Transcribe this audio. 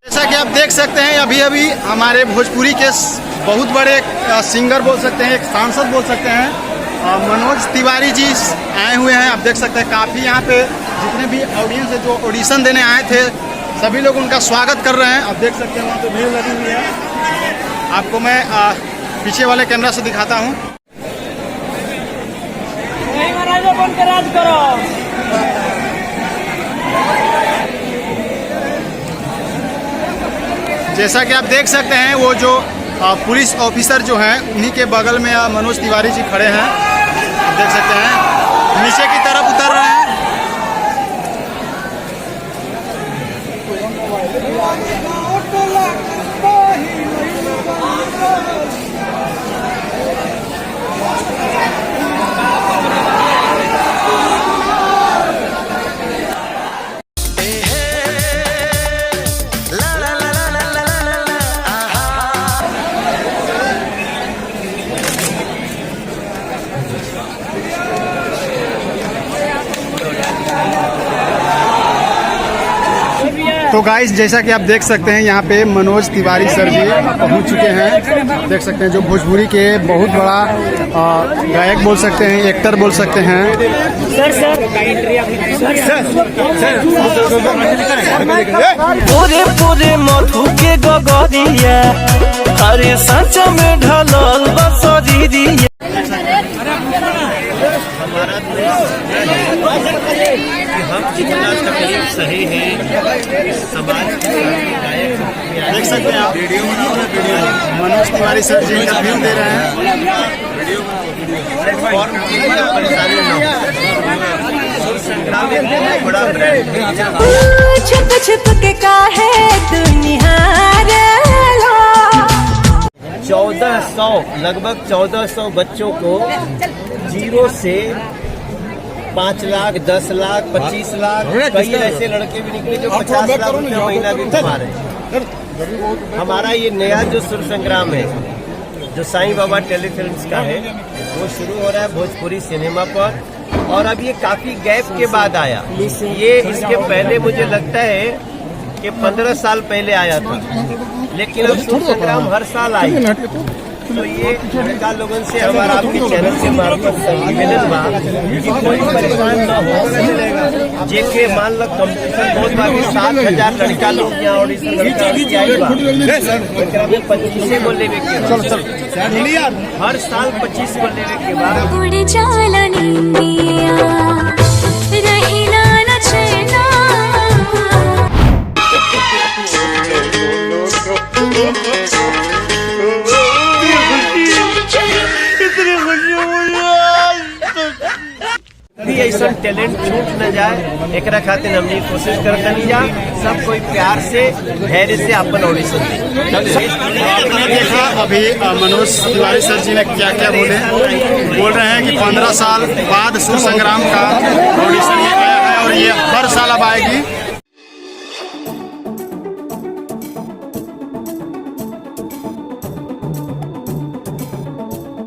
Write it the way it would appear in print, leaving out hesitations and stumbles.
जैसा कि आप देख सकते हैं अभी हमारे भोजपुरी के बहुत बड़े सिंगर बोल सकते हैं, एक सांसद बोल सकते हैं, मनोज तिवारी जी आए हुए हैं। आप देख सकते हैं काफ़ी यहाँ पे जितने भी ऑडियंस है जो ऑडिशन देने आए थे सभी लोग उनका स्वागत कर रहे हैं। आप देख सकते हैं वहाँ पे भीड़ लगी हुई है। आपको मैं पीछे वाले कैमरा से दिखाता हूँ। जैसा कि आप देख सकते हैं वो जो पुलिस ऑफिसर जो हैं उन्हीं के बगल में मनोज तिवारी जी खड़े हैं। आप देख सकते हैं नीचे की तरफ उतर रहे हैं। तो गाइस जैसा कि आप देख सकते हैं यहाँ पे मनोज तिवारी सर जी पहुँच चुके हैं। देख सकते हैं जो भोजपुरी के बहुत बड़ा गायक बोल सकते हैं, एक्टर बोल सकते हैं। पूरे पूरे मधु के गगरिया अरे सच में ढलल बसरिया। हम जितना तकलीफ सही है समाज देख सकते हैं आप मनोज तिवारी सर जी इंटरव्यू दे रहे हैं। छुप छुप के काहे तू निहार लो। 1400 लगभग 1400 बच्चों को 0 से 5 लाख 10 लाख 25 लाख कई ऐसे लड़के भी निकले जो 50 लाख रुपये महीना भी कमा रहे हैं। हमारा ये नया जो सुर संग्राम है जो साईं बाबा टेलीफिल्म्स का है वो शुरू हो रहा है भोजपुरी सिनेमा पर। और अब ये काफी गैप के बाद आया। ये इसके पहले मुझे लगता है कि 15 साल पहले आया था, लेकिन अब सुर संग्राम हर साल आई। तो ये लड़का लोगों से हमारा आपके चैनल के मार्फत निवेदन बा कि कोई परेशान न हो। जेके मान लो कंपटीशन बहुत बाकी 7,000 लड़का लोग यहाँ ऑडिशन 25 बोलने के हर साल 25 बोलने के बाद कभी ऐसा टैलेंट छूट न जाए एक खातिर हमने कोशिश करते नहीं जा। सब कोई प्यार से धैर्य से अपन ऑडिशन देखा अभी मनोज तिवारी सर जी ने क्या क्या बोल रहे हैं कि 15 साल बाद सुर संग्राम का ऑडिशन ये आया है और ये हर साल अब आएगी।